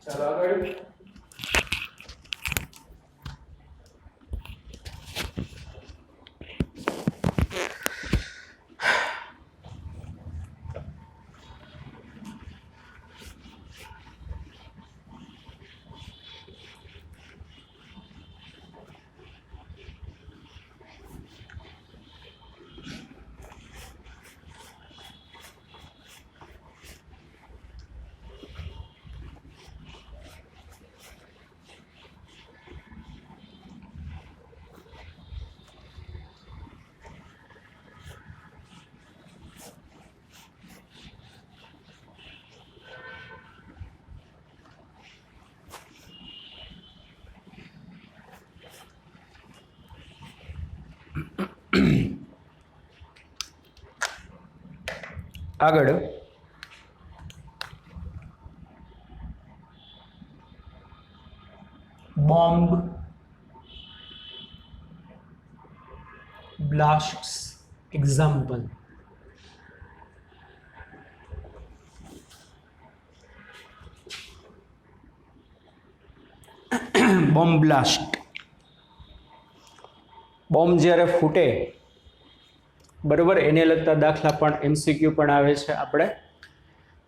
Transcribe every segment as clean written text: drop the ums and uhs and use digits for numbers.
ચાલો આગળ. આગળ bomb blasts example. Bomb blast, bomb જ્યારે ફૂટે બરોબર એને લગતા દાખલા પણ એમસીક્યુ પણ આવે છે આપણે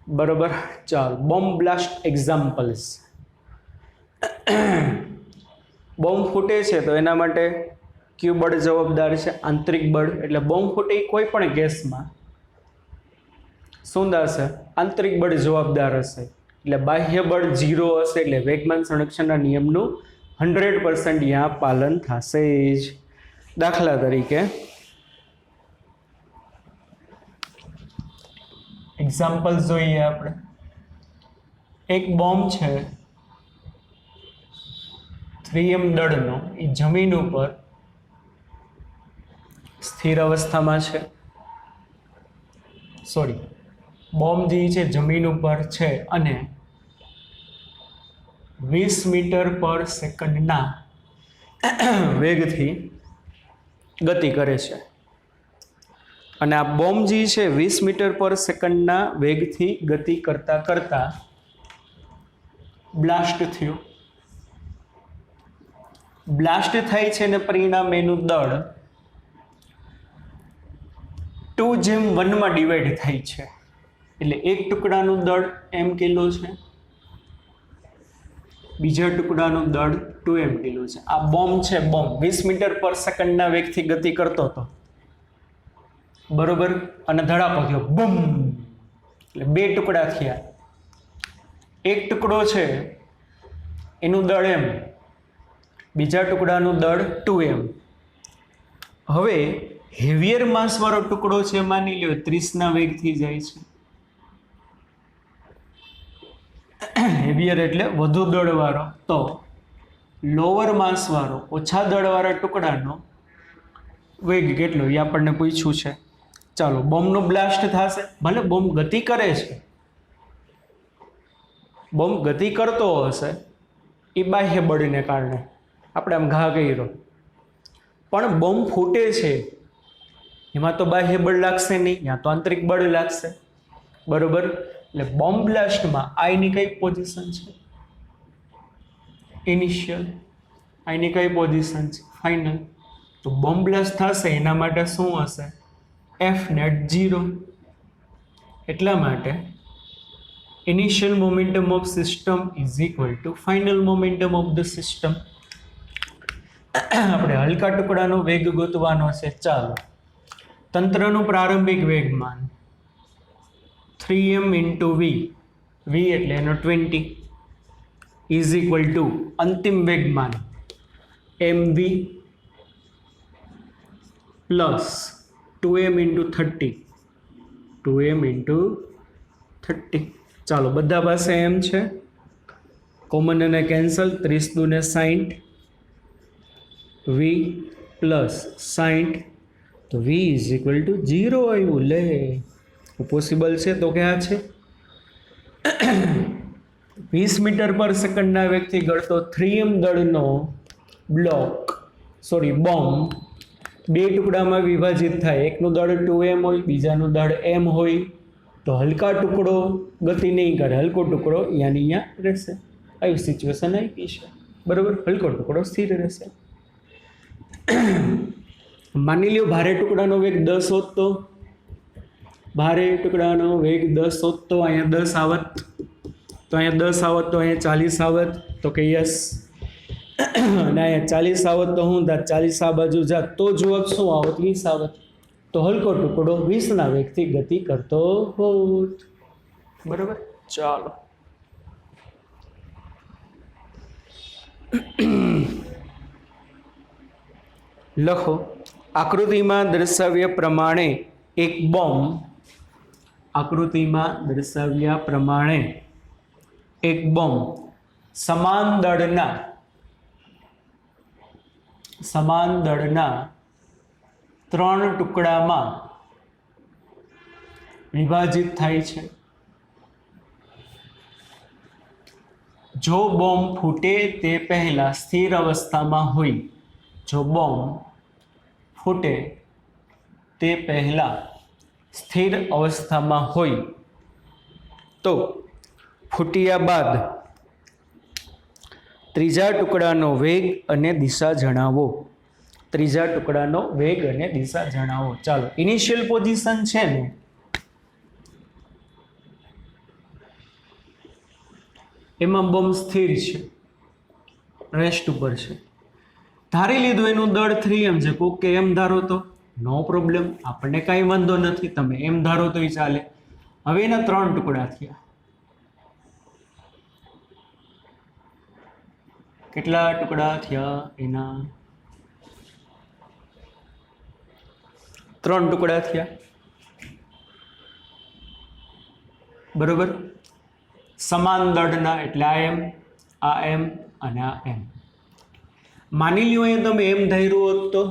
બરોબર. ચાલો બોમ્બ બ્લાસ્ટ એક્ઝામ્પલ્સ. બોમ્બ ફૂટે છે તો એના માટે કયું બળ જવાબદાર છે? આંતરિક બળ. એટલે બોમ્બ ફૂટે કોઈ પણ ગેસમાં શું થશે? આંતરિક બળ જવાબદાર હશે. એટલે બાહ્ય બળ 0 હશે એટલે વેગમાન સંરક્ષણના નિયમનું 100% અહીંયા પાલન થશે જ. દાખલા તરીકે એક્ઝામ્પલ જોઈએ આપણે. એક બોમ્બ છે 3M દળનો, એ જમીન ઉપર સ્થિર અવસ્થામાં છે. સોરી, બોમ્બ જે છે જમીન ઉપર છે અને 20 મીટર પર સેકન્ડના વેગથી ગતિ કરે છે. અને આ બોમ્બ જે છે 20 મીટર પર સેકન્ડના વેગથી ગતિ કરતા કરતા બ્લાસ્ટ થયો. બ્લાસ્ટ થાય છે ને પરિણામે એનું દળ 2:1 માં ડિવાઈડ થાય છે. એટલે એક ટુકડાનું દળ m કિલો છે, બીજા ટુકડાનું દળ 2m કિલો છે. આ બોમ્બ છે, બોમ્બ 20 મીટર પર સેકન્ડના વેગથી ગતિ કરતો હતો બરોબર, અને ધડાકો થયો બૂમ, એટલે બે ટુકડા થયા. એક ટુકડો છે એનું દળ m, બીજા ટુકડાનું દળ 2m. હવે હેવિયર માસ વાળો ટુકડો છે માની લ્યો 30 ના વેગથી જાય છે. હેવિયર એટલે વધુ દળવાળો, તો લોઅર માસ વાળો ઓછા દળવાળા ટુકડાનો વેગ કેટલો એ આપણને પૂછ્યું છે. ચાલો બોમ્બનું બ્લાસ્ટ થશે. ભલે બોમ્બ ગતિ કરે છે, બોમ્બ ગતિ કરતો હશે એ બાહ્ય બળને કારણે આપણે આમ ઘા કર્યો, પણ બોમ્બ ફૂટે છે એમાં તો બાહ્ય બળ લાગશે નહીં, ત્યાં તો આંતરિક બળ લાગશે બરોબર. એટલે બોમ્બ બ્લાસ્ટમાં આઈની કઈ પોઝિશન છે? ઇનિશિયલ. આઈની કઈ પોઝિશન છે? ફાઇનલ. તો બોમ્બ બ્લાસ્ટ થશે એના માટે શું હશે? F net 0. એટલા માટે initial momentum of system is equal to final momentum of the system. આપણે હલકા ટુકડાનો વેગ ગોતવાનો છે. ચાલો, તંત્રનું પ્રારંભિક વેગમાન 3m into v, v એટલે એનો 20 ઇઝ ઇક્વલ ટુ અંતિમ વેગમાન mv plus 2m into 30, 2m into 30. ચાલો બધા પાસે m છે, કોમન અને કેન્સલ, 30 દુને 60, v પ્લસ 60, તો v ઇઝ ઇક્વલ ટુ 0 આવ્યું. લે પોસિબલ છે તો ક્યાં છે? 20 મીટર પર સેકન્ડના વેગથી ગળતો 3m દળનો બ્લોક બોમ્બ બે ટુકડામાં વિભાજિત થાય. એકનું દળ 2m હોય, બીજાનું દળ m હોય, તો હલકા ટુકડો ગતિ નહીં કરે, હલકો ટુકડો અહીંયાની અહીંયા રહેશે. આવી સિચ્યુએશન આવી છે, બરાબર. હલકો ટુકડો સ્થિર રહેશે. માની લ્યો ભારે ટુકડાનો વેગ 10 હોત તો, ભારે ટુકડાનો વેગ 10 હોત તો અહીંયા 10 આવત, તો અહીંયા 10 આવત તો અહીંયા 40 આવત, તો કે યસ. અને અહીંયા 40 આવત તો હું 40 આ બાજુ જાત તો જવાબ શું આવત? 20 આવત. તો હલકો ટુકડો 20ના વેગથી ગતિ કરતો હોત, બરાબર. ચાલો લખો. આકૃતિમાં દર્શાવ્યા પ્રમાણે એક બોમ્બ, આકૃતિમાં દર્શાવ્યા પ્રમાણે એક બોમ્બ સમાન દળના 3 ટુકડામાં વિભાજિત થાય છે. જો બોમ્બ ફૂટે તે પહેલા સ્થિર અવસ્થામાં હોય, જો બોમ્બ ફૂટે તે પહેલા સ્થિર અવસ્થામાં હોય તો ફૂટ્યા બાદ ત્રીજા ટુકડાનો વેગ અને દિશા જણાવો. ત્રીજા ટુકડાનો વેગ અને દિશા જણાવો. ચાલો, ઇનિશિયલ પોઝિશન છે ને, એમાં બોમ્બ સ્થિર છે, રેસ્ટ ઉપર છે. ધારી લીધું એનું દળ 3m છે. કોક કે એમ ધારો તો નો પ્રોબ્લેમ, આપણને કાંઈ વાંધો નથી, તમે એમ ધારો તોય ચાલે. હવે એના 3 ટુકડા થયા. કેટલા ટુકડા થયા એના? 3 ટુકડા થયા, બરોબર. સમાન દળના, એટલે આ એમ અને આ એમ. માની લ્યો અહીંયા તમે એમ ધાર્યું હોત તો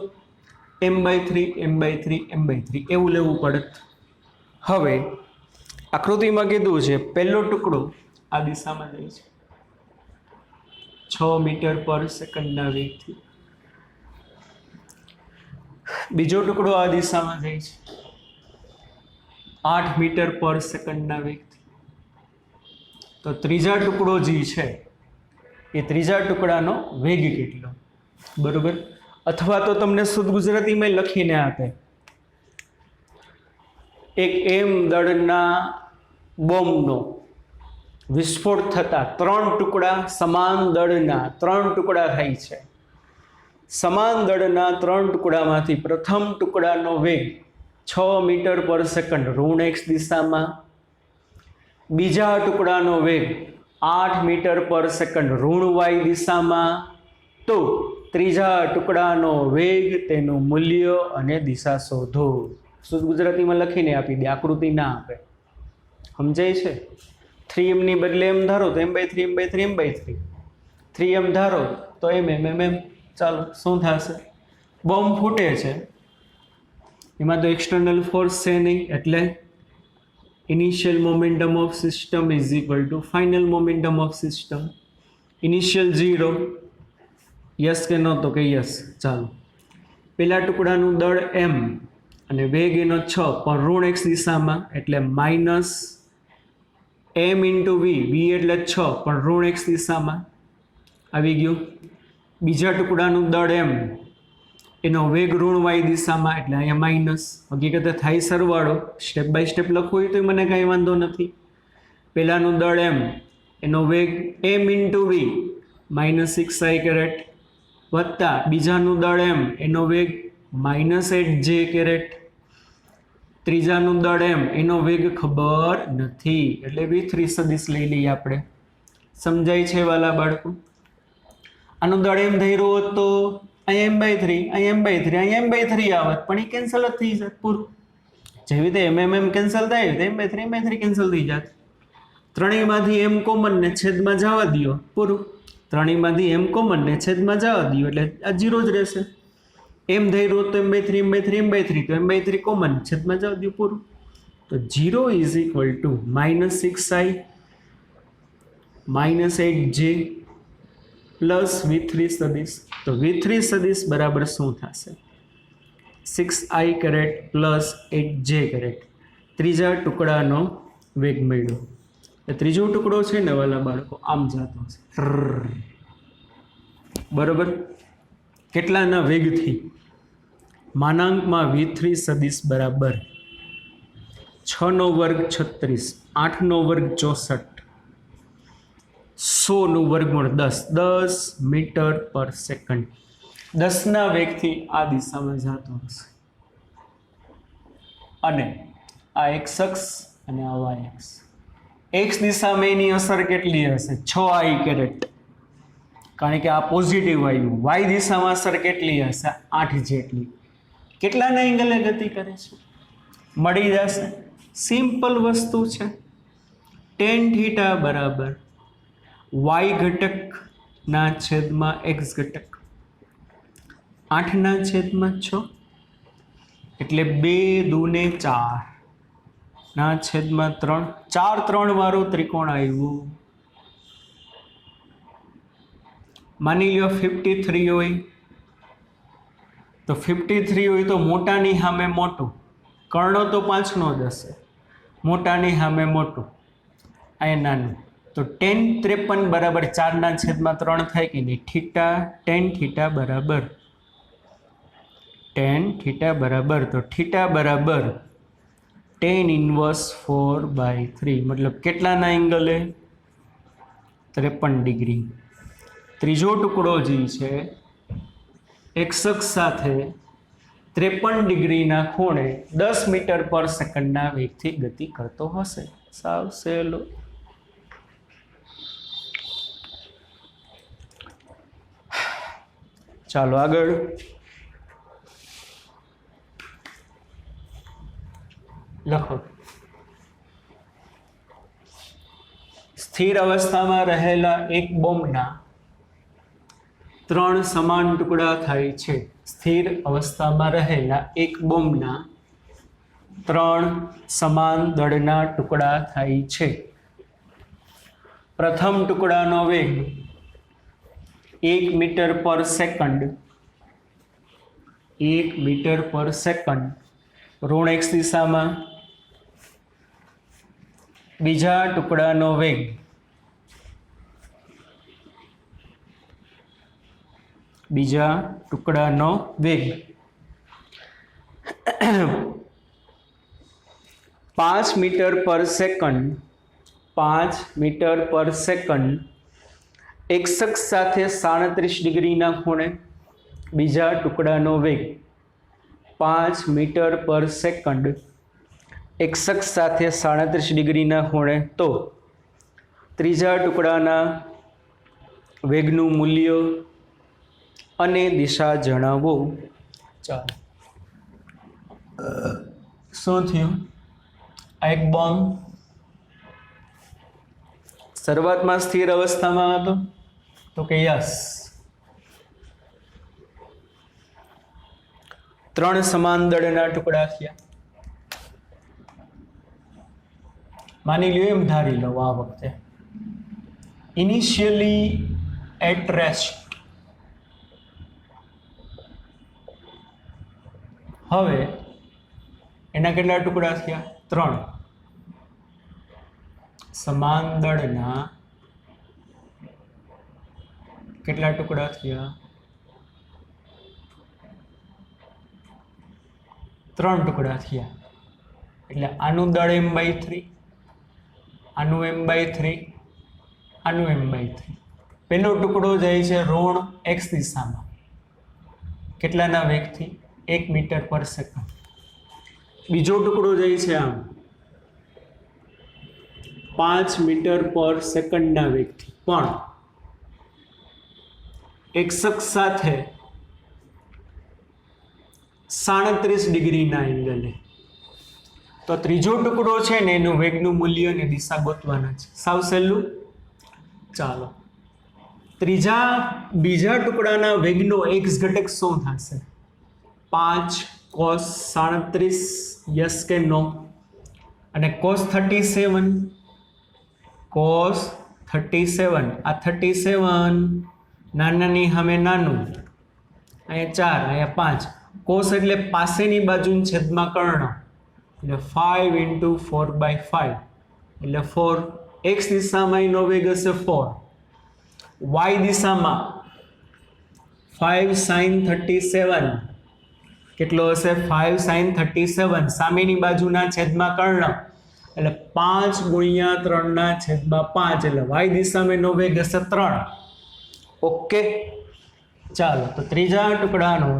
m/3 m/3 m/3 એવું લેવું પડત. હવે આકૃતિમાં કીધું છે પહેલો ટુકડો આ દિશામાં જાય છે 6 મીટર પર સેકન્ડના વેગથી, બીજો ટુકડો આ દિશામાં જાય છે 8 મીટર પર સેકન્ડના વેગથી. તો ત્રીજા ટુકડો જે છે એ ત્રીજા ટુકડાનો વેગ કેટલો, બરોબર. અથવા તો તમને શુદ્ધ ગુજરાતીમાં લખીને આપે, એક એમ દળના બોમ્બનો વિસ્ફોટ થતા 3 ટુકડા, સમાન દળના 3 ટુકડા થાય છે. સમાન દળના 3 ટુકડામાંથી પ્રથમ ટુકડાનો વેગ 6 મીટર પર સેકન્ડ ઋણ x દિશામાં, બીજા ટુકડાનો વેગ 8 મીટર પર સેકન્ડ ઋણ y દિશામાં, તો ત્રીજા ટુકડાનો વેગ, તેનું મૂલ્ય અને દિશા શોધો. શુદ્ધ ગુજરાતીમાં લખીને આપી દે, આકૃતિ ના આપે. સમજાય છે? 3m ની બદલે m ધારો તો m/3 m/3 m/3, 3m ધારો તો mm. ચાલો, શું થશે? બોમ્બ ફૂટે છે, એમાં તો એક્સટર્નલ ફોર્સ છે નહીં, એટલે initial momentum of system is equal to final momentum of system. Initial 0, yes કે નો? તો કે યસ. ચાલો, પેલા ટુકડાનું દળ m અને વેગ એનો 6 પણ ઋણ x દિશામાં, એટલે minus m into v, v એટલે 6 પણ ઋણ x દિશામાં આવી ગયું. બીજા ટુકડાનું દળ m, એનો વેગ ઋણ y દિશામાં, એટલે અહીંયા માઇનસ. હકીકતે થાય સરવાળો, સ્ટેપ બાય સ્ટેપ લખવું હોય તો મને કાંઈ વાંધો નથી. પહેલાનું દળ m, એનો વેગ m into v -6i caret, વત્તા બીજાનું દળ m, એનો વેગ -8j કેરેટ, ત્રીજાનું દળ m, એનો વેગ ખબર નથી, એટલે v3 સદિશ લઈ લઈએ આપણે. સમજાય છે વાલા બાળકો? આનું દળ m ધર્યું હોત તો અહીંયા m/3, અહીંયા m/3, અહીંયા m/3 આવત, પણ એ કેન્સલ જ થઈ જાત પૂરું. જેવી રીતે mm કેન્સલ થાય તો m/3 કેન્સલ થઈ જાત. ત્રણેયમાંથી m કોમન ને છેદમાં જવા દો, પૂરું. ત્રણેયમાંથી m કોમન ને છેદમાં જવા દો, એટલે આ 0 જ રહેશે. m ધર્યું હોત તો m/3 તો m/3 કોમન છેદમાં જવા દો, પૂરું. તો 0 is equal two -6i -8j plus v3 સદિશ. તો v3 સદિશ બરાબર શું થશે? 6i caret plus 8j caret. ત્રીજા ટુકડાનો વેગ મળ્યો. એ ત્રીજો ટુકડો છે ને વાલા બાળકો આમ જતો હશે, બરોબર. કેટલાના વેગથી? માનાંકમાં V3 સદિશ બરાબર 6 નો વર્ગ 36, 8 નો વર્ગ 64, 100 નું વર્ગમૂળ 10, 10 મીટર પર સેકન્ડ. 10 ના વેગથી આ દિશામાં જતો હશે. અને આ એક્સ અક્ષ અને આ વાય અક્ષ. એક્સ દિશામાં એની અસર કેટલી હશે? 6 I², કારણ કે આ પોઝિટિવ આવ્યું. વાય દિશામાં અસર કેટલી હશે? 8 જેટલી. કેટલાના એંગલે ગતિ કરે છે? મળી જશે. સિમ્પલ વસ્તુ છે. tan θ બરાબર વાય ઘટકના છેદમાં એક્સ ઘટક, 8/6, એટલે 2 દૂને 4/3. 4 3 વાળો ત્રિકોણ આવ્યું. માની લો 53 હોય તો 53 હોય તો મોટાની સામે મોટું, કર્ણો તો 5નો જ હશે, મોટાની સામે મોટું, અહીંયા નાનું. તો tan 53 બરાબર 4/3 થાય કે નહીં? tan θ બરાબર તો θ બરાબર tan ઇન્વર્સ 4/3, મતલબ કેટલાના એંગલે? 53 ડિગ્રી. ત્રીજો ટુકડો જે છે એક્સ અક્ષ સાથે 53 ડિગ્રીના ખૂણે 10 મીટર પર સેકન્ડના વેગથી ગતિ કરતો હશે. સાવ સહેલો. ચાલો આગળ. લખો. સ્થિર અવસ્થામાં રહેલા એક બોમ્બના 3 સમાન ટુકડા થાય છે. સ્થિર અવસ્થામાં રહેલા એક બોમ્બના 3 સમાન દળના ટુકડા થાય છે. પ્રથમ ટુકડાનો વેગ 1 મીટર પર સેકન્ડ, 1 મીટર પર સેકન્ડ ઋણ એક્સ દિશામાં. બીજા ટુકડાનો વેગ 5 મીટર પર સેકન્ડ, 5 મીટર પર સેકન્ડ એક્સ અક્ષ સાથે 37 ડિગ્રીના ખૂણે. બીજા ટુકડાનો વેગ 5 મીટર પર સેકન્ડ એક્સ અક્ષ સાથે 37 ડિગ્રીના ખૂણે. તો ત્રીજા ટુકડાના વેગનું મૂલ્ય અને દિશા જણાવો. ચાલો, શું થયું? આ એક બોમ્બ શરૂઆતમાં સ્થિર અવસ્થામાં હતો તો કે યસ. 3 સમાન દળના ટુકડા થયા. માની લો, એમ ધારી લો આ વખતે ઇનિશિયલી એટ રેસ્ટ. હવે એના કેટલા ટુકડા થયા? 3 સમાન દળના કેટલા ટુકડા થયા? 3 ટુકડા થયા. એટલે આનું દળ m/3, આનું m/3, આનું m/3. પહેલો ટુકડો જાય છે ઋણ એક્સ દિશામાં. કેટલાના વેગથી? 1 મીટર પર સેકન્ડ. બીજો ટુકડો જાય છે આમ 5 મીટર પર સેકન્ડના વેગથી, પણ એક્સ અક્ષ સાથે 37 ડિગ્રીના એંગલે. તો ત્રીજો ટુકડો છે ને એનું વેગનું મૂલ્ય અને દિશા ગોતવાના છે. સાવ સહેલું. ચાલો, બીજા ટુકડાના વેગનો એક્સ ઘટક શું થશે? 5 cos 37, યસ કે નો? અને cos 37, આ 37 નાનાની સામે નાનું, અહીંયા 4, અહીંયા 5. cos એટલે પાસેની બાજુની છેદમાં કર્ણ, એટલે 5 × 4/5 એટલે 4. एक्स दिशा में एनो वेग हशे 4, वाय दिशा में 5 sin 37 કેટલો હશે 5 sin 37 સામેની બાજુના છેદમાં કર્ણ એટલે 5 ગુણ્યા 3 ના છેદમાં 5 એટલે y દિશામાં એનો વેગ હશે 3. ઓકે, ચાલો તો ત્રીજા ટુકડાનો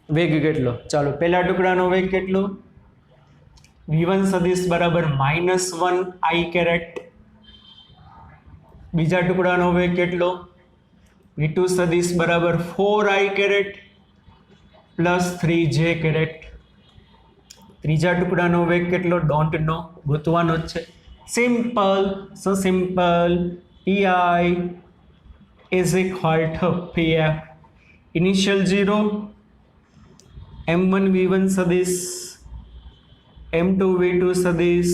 વેગ કેટલો? ચાલો પહેલા ટુકડાનો વેગ કેટલો? v1 સદિશ બરાબર -1 i કેરેટ. બીજા ટુકડાનો વેગ કેટલો? v2 સદિશ બરાબર 4 i caret plus 3j caret. ત્રીજા ટુકડાનો વેગ કેટલો? ડોન્ટ નો, ગોતવાનો જ છે. Simple, so simple. pi is equal to pf initial 0 m1 v1 સદિશ m2 v2 સદિશ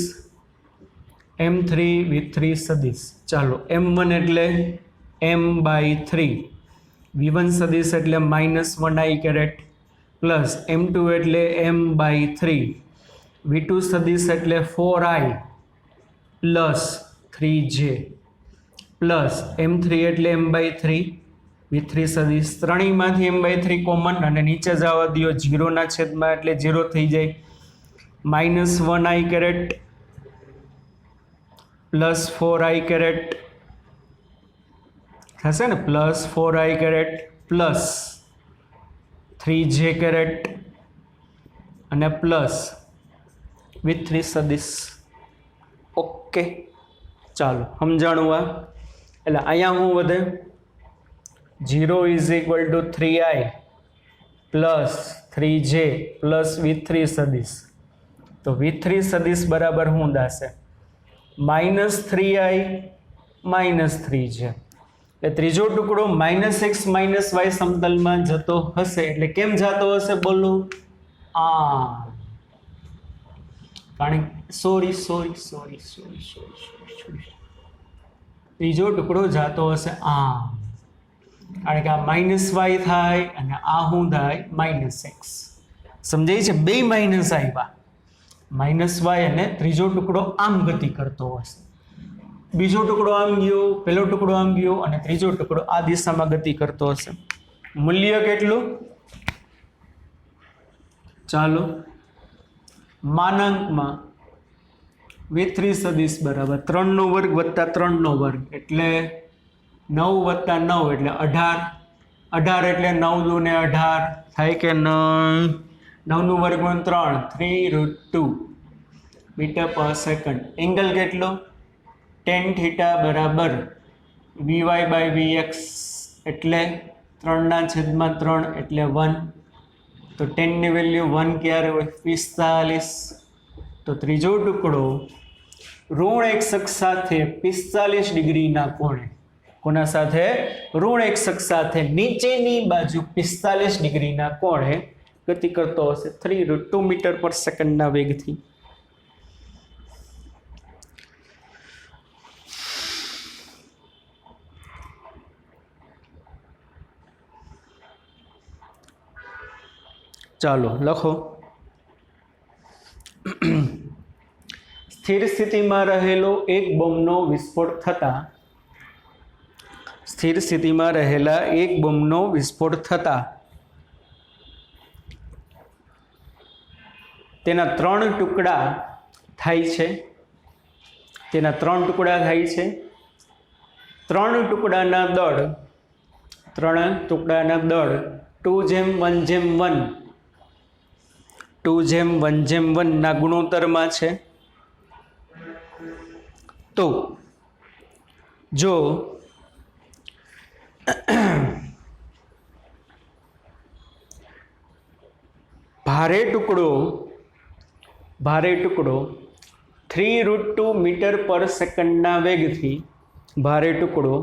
m3 v3 સદિશ. ચાલો m1 એટલે m/3, v1 સદિશ એટલે -1 i કેરેટ પ્લસ m2 એટલે m/3, v2 સદિશ એટલે 4i plus 3j plus m3 એટલે m/3, v3 સદિશ ત્રણેયમાંથી m/3 કોમન અને નીચે જવા દો 0 ના છેદમાં એટલે 0 થઈ જાય. -1 i caret plus 4i caret થશે ને, plus 4i caret plus 3j caret અને પ્લસ v3 સદિશ. ઓકે, ચાલો સમજાણું આ. એટલે અહીંયા શું વધે? 0 is equal two 3i plus 3j plus v3 સદિશ. તો v3 સદિશ બરાબર શું થશે? -3i -3j. એટલે ત્રીજો ટુકડો -x -y સમતલમાં જતો હશે. એટલે કેમ જતો હશે બોલો? કારણ સોરી ત્રીજો ટુકડો જતો હશે કારણ કે આ -y થાય અને આ શું થાય? -x. સમજાય છે? બે માઇનસ આવ્યા, -y અને ત્રીજો ટુકડો આમ ગતિ કરતો હશે. બીજો ટુકડો આમ ગયો, પહેલો ટુકડો આમ ગયો અને ત્રીજો ટુકડો આ દિશામાં ગતિ કરતો હશે. મૂલ્ય કેટલું? ચાલો માનાંકમાં v3 સદિશ બરાબર 3 નો વર્ગ વત્તા 3 નો વર્ગ એટલે 9 વત્તા 9 એટલે 18. 18 એટલે 9 દુ ને 18 થાય કે 9? 9 નું વર્ગમૂળ 3, 3√2 મીટર પર સેકન્ડ. એંગલ કેટલો? tan થીટા બરાબર vy/vx એટલે 3/3 એટલે 1. તો tan ની વેલ્યુ 1 ક્યારે હોય? 45. તો ત્રીજો ટુકડો ઋણ x અક્ષ સાથે 45 ડિગ્રીના કોણે, કોના સાથે? ઋણ x અક્ષ સાથે નીચેની બાજુ 45 ડિગ્રીના કોણે ગતિ કરતો હશે 3√2 મીટર પર સેકન્ડના વેગથી. ચાલો લખો. સ્થિર સ્થિતિમાં રહેલો એક બોમ્બનો વિસ્ફોટ થતા, સ્થિર સ્થિતિમાં રહેલા એક બોમ્બનો વિસ્ફોટ થતા તેના 3 ટુકડા થાય છે. તેના 3 ટુકડા થાય છે. 3 ટુકડાના દળ 2:1:1 2:1:1 ના ગુણોત્તરમાં છે. તો જો ભારે ટુકડો 3√2 મીટર પર સેકન્ડના વેગથી, ભારે ટુકડો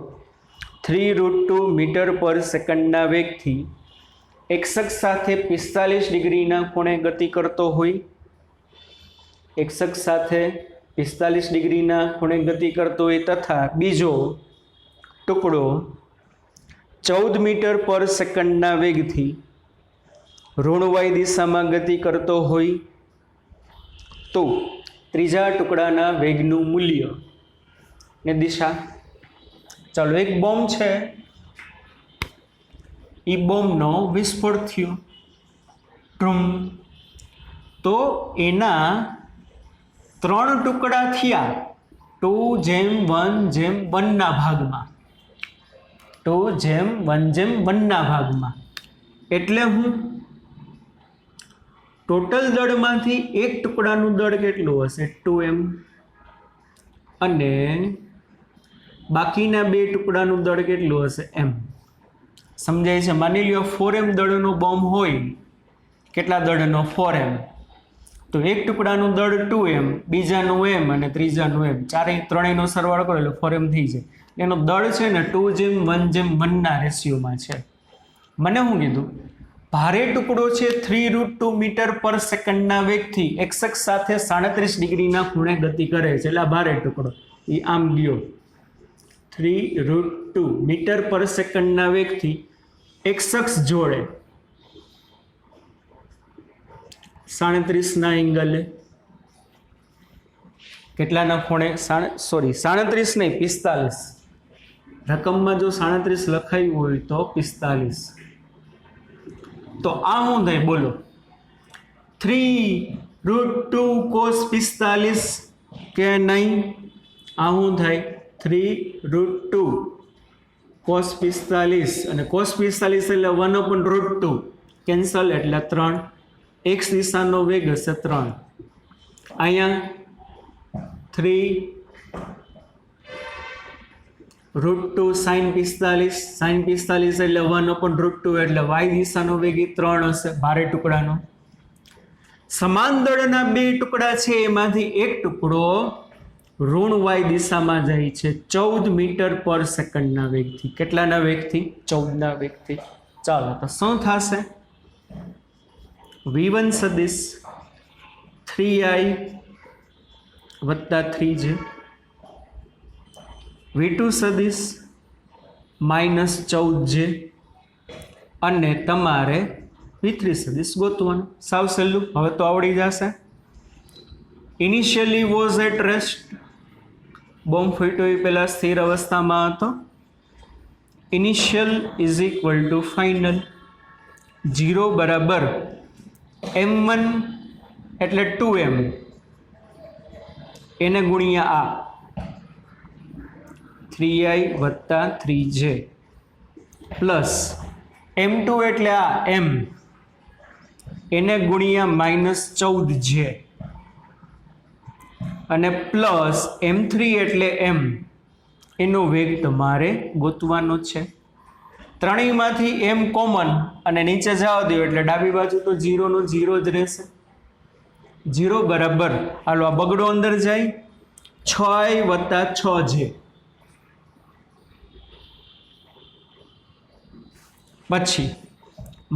3√2 મીટર પર સેકન્ડના વેગથી x અક્ષ સાથે 45 ડિગ્રીના ખૂણે ગતિ કરતો હોય, x અક્ષ સાથે 45 ડિગ્રીના ખૂણે ગતિ કરતો હોય તથા બીજો ટુકડો 14 મીટર પર સેકન્ડના વેગથી ઋણ y દિશામાં ગતિ કરતો હોય, તો ત્રીજા ટુકડાના વેગનું મૂલ્ય ને દિશા. ચાલો, એક બોમ્બ છે, એ બોમ્બનો વિસ્ફોટ થયો, ટ્રુમ, તો એના 3 ટુકડા થયા 2:1:1 ના ભાગમાં, 2:1:1 ના ભાગમાં. એટલે હું ટોટલ દળમાંથી એક ટુકડાનું દળ કેટલું હશે? 2m, અને બાકીના 2 ટુકડાનું દળ કેટલું હશે? m. સમજાય છે? માની લ્યો 4m દળનો બોમ્બ હોય, કેટલા દળનો? 4m. તો એક ટુકડાનું દળ 2m, બીજાનું m અને ત્રીજાનું m, ત્રણેયનો સરવાળો કરો એટલે 4m થઈ જાય. એનો દળ છે ને 2:1:1 ના રેશિયોમાં છે. મને શું કીધું? ભારે ટુકડો છે 3√2 મીટર પર સેકન્ડના વેગથી x અક્ષ સાથે 37 ડિગ્રીના ખૂણે ગતિ કરે છે. એટલે આ ભારે ટુકડો એ આમ ગયો 3√2 મીટર પર સેકન્ડના વેગથી x અક્ષ જોડે 37 ના એંગલે, કેટલાના ખૂણે? 37 નહીં, 45. રકમમાં જો 37 લખાયું હોય તો 45. તો આ શું થાય બોલો? 3√2 cos 45 કે નહીં? આ શું થાય? 3√2 cos 45, અને cos 45 એટલે 1/√2 કેન્સલ, એટલે 3. x દિશાનો વેગ હશે 3. અહીંયા 3√2 sin 45, sin 45 એટલે 1/√2 એટલે y દિશાનો વેગ 3 હશે ભારે ટુકડાનો. સમાન દળના 2 ટુકડા છે, એમાંથી એક ટુકડો ઋણ y દિશામાં જાય છે 14 મીટર પર સેકન્ડના વેગથી. કેટલાના વેગથી? 14 ના વેગથી. ચાલો, તો શું થશે? v1 સદિશ 3i વત્તા 3j, v2 સદિશ -14j, અને તમારે v3 સદિશ ગોતવાનું. સાવ સહેલું, હવે તો આવડી જશે. Initially was at rest, bomb ફૂટ્યો એ પહેલા સ્થિર અવસ્થામાં હતો. Initial is equal to final. 0 બરાબર m1 એટલે 2m, એને ગુણ્યા આ 3i વત્તા 3j, પ્લસ m2 એટલે આ m, એને ગુણ્યા -14j, અને પ્લસ m3 એટલે m, એનો વેગ તમારે ગોતવાનો છે. ત્રણેયમાંથી m કોમન અને નીચે જવા દો એટલે ડાબી બાજુ તો 0 નો 0 જ રહેશે. 0 બરાબર, હાલો આ બગડો અંદર જાય, 6i વત્તા 6j, પછી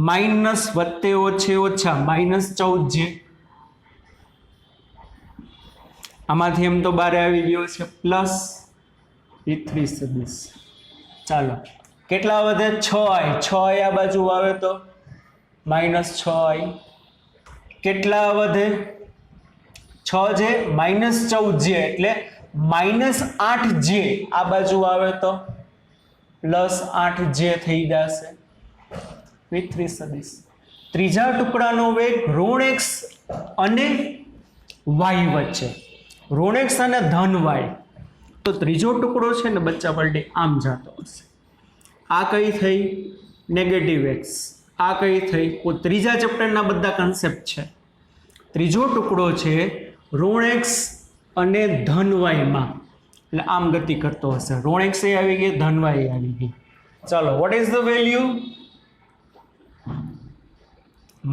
માઇનસ વત્તે ઓછે ઓછા -14j, આમાંથી એમ તો બારે આવી ગયો છે, પ્લસ v3 સદિશ. ચાલો, કેટલા વધે? 6i. 6i આ બાજુ આવે તો -6i. કેટલા વધે? 6j -14j એટલે -8j, આ બાજુ આવે તો +8j થઈ જશે. v3 સદિશ. ત્રીજા ટુકડાનો વેગ ઋણ x અને y વચ્ચે, ઋણ x અને ધન y. તો ત્રીજો ટુકડો છે ને બચ્ચા પલટી આમ જતો હશે. આ કઈ થઈ? Negative x. આ કઈ થઈ? ત્રીજા ચેપ્ટરના બધા કન્સેપ્ટ છે. ત્રીજો ટુકડો છે ઋણ એક્સ અને ધન વાયમાં, એટલે આમ ગતિ કરતો હશે. ઋણ એક્સ એ આવી ગઈ, ધન વાય આવી ગઈ. ચાલો, વોટ ઇઝ ધ વેલ્યુ?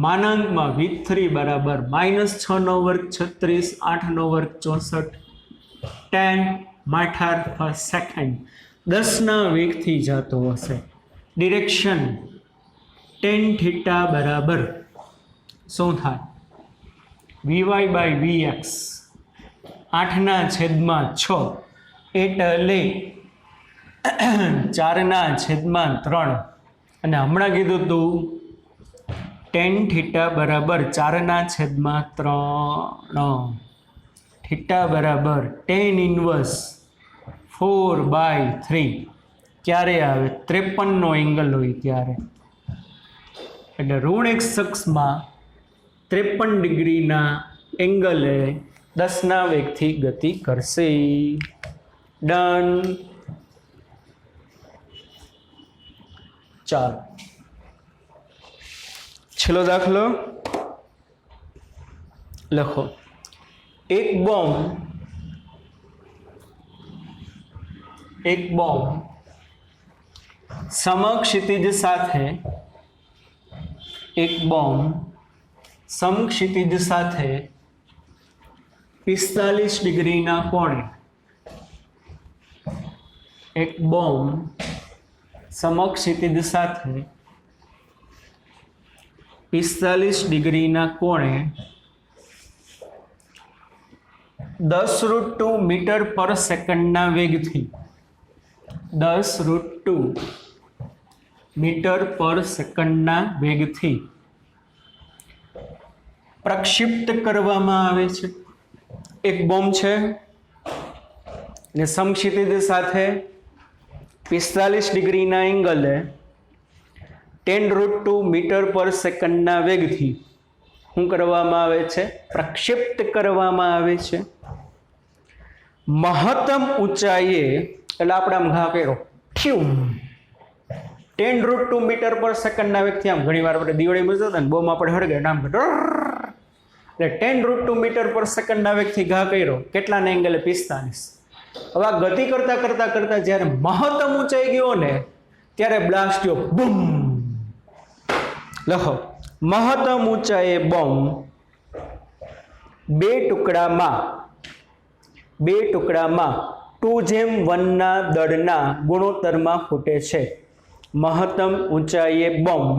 માનાંકમાં v3 બરાબર -6 નો વર્ગ 36, 8 નો વર્ગ 64, 10 મીટર પર સેકન્ડ 10 ના વેગથી જતો હશે. ડિરેક્શન tan થીટા બરાબર શું થાય? vy/vx 8/6 એટલે 4/3, અને હમણાં કીધું તું tan થીટા બરાબર 4/3, થીટા બરાબર tan ઇન્વર્સ 4/3 ક્યારે આવે? 53નો એંગલ હોય ત્યારે. એટલે ઋણ x અક્ષમાં 53 ડિગ્રીના એંગલે 10ના વેગથી ગતિ કરશે. ડન. ચાલો છેલ્લો દાખલો લખો. એક બોમ્બ સમક્ષિતિજ સાથે 45 ડિગ્રીના કોણે સમક્ષિતિજ સાથે 45 ડિગ્રીના કોણે 10√2 મીટર પર સેકન્ડના વેગથી 10√2 મીટર પર સેકન્ડના વેગથી પ્રક્ષિપ્ત કરવામાં આવે છે. એક બોમ્બ છે ને સમક્ષિતિજ સાથે 45 ડિગ્રીના એંગલે 10√2 મીટર પર સેકન્ડના વેગથી શું કરવામાં આવે છે? પ્રક્ષિપ્ત કરવામાં આવે છે. મહત્તમ ઊંચાઈએ એટલે આપણે આમ ઘા કર્યો 10√2 મીટર પર સેકન્ડના વેગથી આમ ઘણી વાર આપણે દિવાળીમાં જતા ને બોમ્બ આપણે હળગે આમ એટલે 10√2 મીટર પર સેકન્ડના વેગથી ઘા કર્યો. કેટલાના એંગલે? 45. હવે આ ગતિ કરતા કરતા કરતા જ્યારે મહત્તમ ઊંચાઈ ગયો ને ત્યારે બ્લાસ્ટ થયો. બૂમ. લખો. મહત્તમ ઊંચાઈએ બોમ્બ બે ટુકડામાં 2:1ના દળના ગુણોત્તરમાં ફૂટે છે. મહત્તમ ઊંચાઈએ બોમ્બ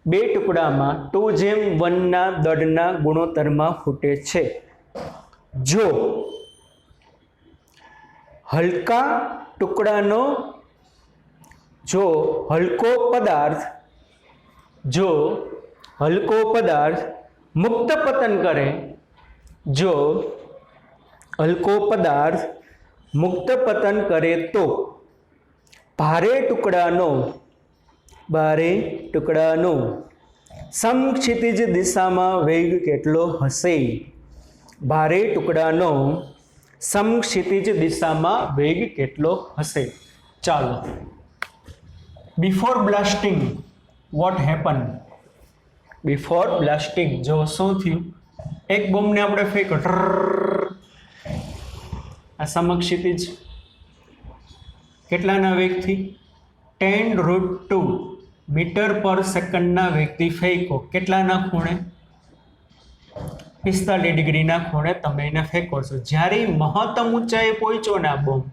બે ટુકડામાં 2:1ના દળના ગુણોત્તરમાં ફૂટે છે. જો હલકો પદાર્થ મુક્ત પતન કરે તો ભારે ટુકડાનો સમક્ષિતિજ દિશામાં વેગ કેટલો હશે? ભારે ટુકડાનો સમક્ષિતિજ દિશામાં વેગ કેટલો હશે? ચાલો. Before blasting what happen? Before blasting જો શું થયું? એક બોમ્બને આપણે ફેંક્યો, આ સમક્ષિતિજ કેટલાના વેગથી? 10√2 મીટર પર સેકન્ડના વેગથી ફેંકો. કેટલાના ખૂણે? 45 ડિગ્રીના ખૂણે તમે એને ફેંકો છો. જ્યારે મહત્તમ ઊંચાઈએ પહોંચ્યો ને આ બોમ્બ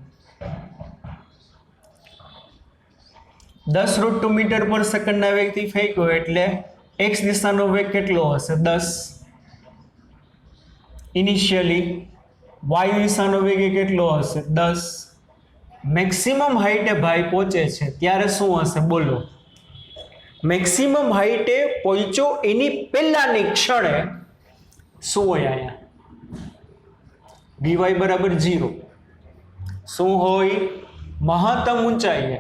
10√2 મીટર પર સેકન્ડના વેગથી ફેંક્યો એટલે x દિશાનો વેગ કેટલો હશે? 10. ઇનિશિયલી y દિશાનો વેગ કેટલો હશે? 10. મેક્સિમમ હાઈટે ભાઈ પહોંચે છે ત્યારે શું હશે? બોલો. મેક્સિમમ હાઈટે પહોંચ્યો એની પહેલાની ક્ષણે શું હોય? અહીંયા dy બરાબર 0. શું હોય? મહત્તમ ઊંચાઈએ,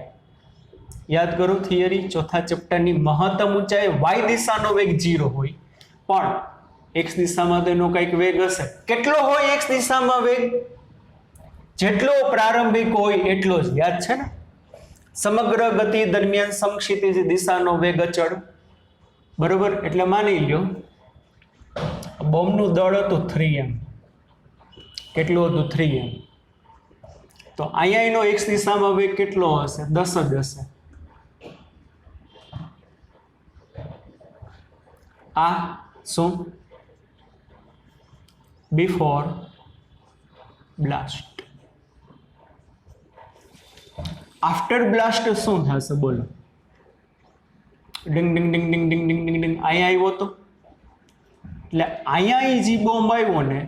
યાદ કરો થિયરી, ચોથા ચેપ્ટરની મહત્તમ ઊંચાઈ y દિશાનો વેગ 0 હોય, પણ x દિશામાં તો એનો કંઈક વેગ હશે. કેટલો હોય x દિશામાં વેગ? જેટલો પ્રારંભિક હોય એટલો જ. યાદ છે ને? સમગ્ર ગતિ દરમિયાન સમક્ષિતિજ દિશાનો વેગ અચળ. બરોબર? એટલે માની લ્યો બોમ્બનું દળ હતું 3m. કેટલું હતું? 3m. તો અહીંયા એનો x દિશામાં વેગ કેટલો હશે? 10 જ હશે. આ શું? Before blast. આફ્ટર બ્લાસ્ટ શું થશે? બોલો. ડિંગ ડિંગ ડિંગ ડિંગ ડિંગ ડિંગ ડિંગ ડિંગ અહીંયા આવ્યો તો એટલે અહીંયા જે બોમ્બ આવ્યો ને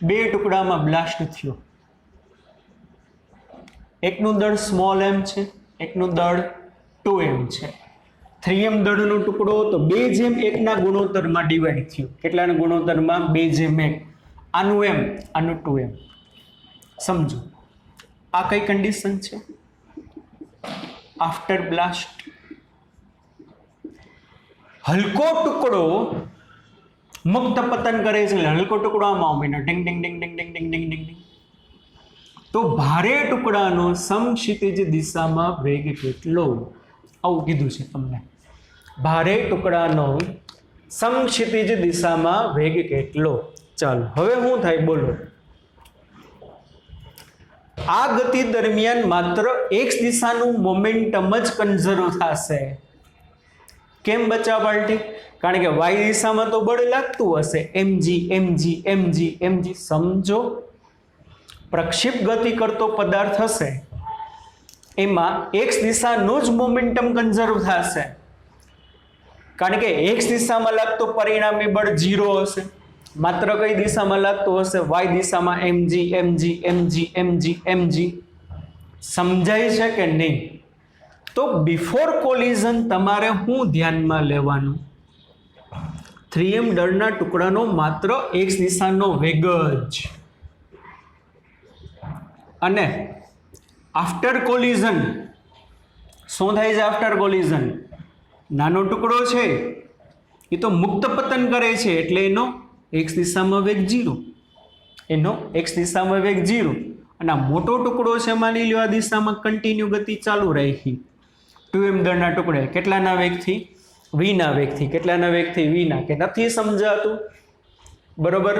બે ટુકડામાં બ્લાસ્ટ થયો. એકનું દળ સ્મોલ m છે, એકનું દળ 2m છે. 3m દળનો ટુકડો તો 2:1ના ગુણોત્તરમાં ડિવાઈડ થયો. કેટલાના ગુણોત્તરમાં? 2:1. આનું m, આનું 2m. समझो आ कई कंडीशन है आफ्टर ब्लास्ट हल्को टुकड़ो मुक्त पतन करे छे हल्को टुकड़ो आम आवीने डिंग डिंग डिंग डिंग डिंग डिंग डिंग डिंग डिंग तो भारे टुकड़ानो समक्षितिज दिशामां वेग केटलो आवुं कीधुं छे तमने भारे टुकड़ानो समक्षितिज दिशामां वेग केटलो चालो हवे शुं थाय बोलो आ गति दरमियान मात्र एक्स दिशानुं मोमेंटम ज कन्जर्व थशे केम बच्चा पार्टी कारण के वाय दिशा में तो बळ लागतुं हशे mg mg mg mg समझो प्रक्षेप गति करतो पदार्थ हशे एमां एक्स दिशानुं ज मोमेंटम कन्जर्व थशे कारण के एक्स दिशा में लागतो परिणामी बळ 0 हशे मात्र कई दिशा में लागतो हशे वाय दिशा में mg mg mg mg mg समझाय छे के नहीं तो बिफोर कोलिजन तमारे हूँ ध्यान में लेवानुं 3m दळना टुकड़ानो मात्र एक्स दिशानो वेग ज अने आफ्टर कोलिजन शुं थाय छे आफ्टर कोलिजन नानो टुकड़ो छे ए तो मुक्त पतन करे छे एटले एनो एक्स दिशामां वेग 0 एनो एक्स दिशामां वेग 0 अने मोटो टुकड़ो छे मानी लो आ दिशामां कंटिन्यू गति चालू रही 2m दळना टुकड़े केटलाना वेगथी v ना वेगथी केटलाना वेगथी v ना के नथी समजातुं बरोबर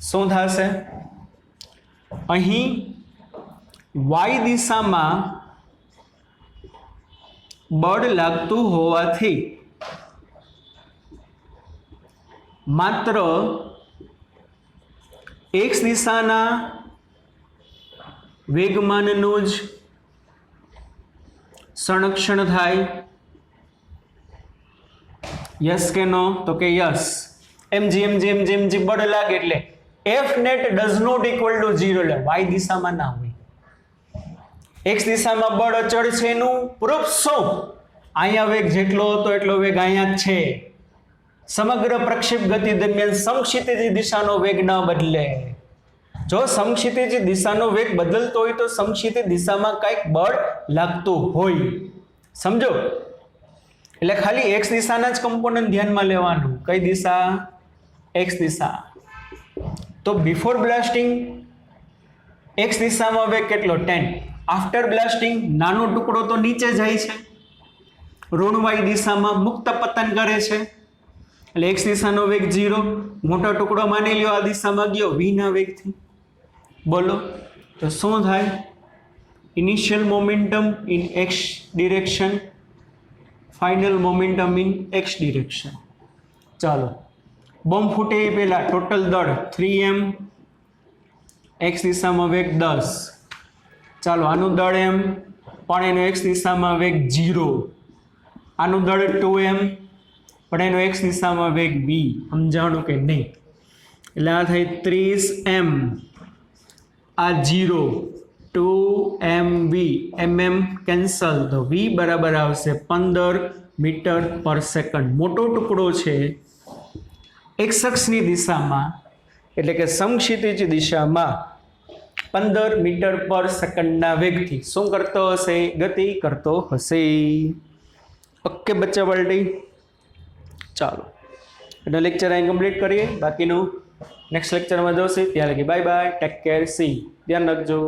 शुं थशे अहीं y दिशामां बळ लागतुं होवाथी मात्र एक्स दिशाना वेगमाननुं ज संरक्षण थाय यस के नो तो के yes mg mg mg mg बळ लागे એટલે f net does not equal to 0 એટલે y દિશામાં ના હોય x દિશામાં બળ અચળ છે એનું પ્રૂફ શું અહીંયા વેગ જેટલો હતો એટલો વેગ અહીંયા જ છે સમગ્ર પ્રક્ષેપ ગતિ દરમિયાન સમક્ષિતિજ દિશાનો વેગ ન બદલે જો સમક્ષિતિજ દિશાનો વેગ બદલતો હોય તો સમક્ષિતિજ દિશામાં કંઈક બળ લાગતું હોય સમજો એટલે ખાલી x દિશાના જ કમ્પોનન્ટ ધ્યાનમાં લેવાનું કઈ દિશા x દિશા તો બિફોર બ્લાસ્ટિંગ x દિશામાં વેગ કેટલો 10 आफ्टर ब्लास्टिंग नानो टुकड़ो तो नीचे जाए छे ऋण y दिशा में मुक्त पतन करे छे એટલે x દિશાનો વેગ 0 મોટો ટુકડો માની લ્યો આ દિશામાં ગયો v ના વેગથી બોલો તો શું થાય initial momentum in x direction final momentum in x direction ચાલો બોમ્બ ફૂટે એ પહેલા ટોટલ દળ 3m x દિશામાં વેગ 10 ચાલો આનું દળ m પણ એનો x દિશામાં વેગ 0 આનું દળ 2m પણ એનો x દિશામાં વેગ v સમજાણું કે નહીં એટલે આ થાય 30m આ 0 2mv mm કેન્સલ તો v બરાબર આવશે 15 મીટર પર સેકન્ડ મોટો ટુકડો છે x અક્ષની દિશામાં એટલે કે સમક્ષિતિજ દિશામાં 15 મીટર પર સેકન્ડના વેગથી શું કરતો હશે ગતિ કરતો હશે ઓકે બચ્ચા બલ્ટી ચાલો એટલે લેક્ચર અહીં કમ્પ્લીટ કરીએ બાકીનું નેક્સ્ટ લેક્ચરમાં જોશે ત્યાં લગી bye bye take care C ધ્યાન રાખજો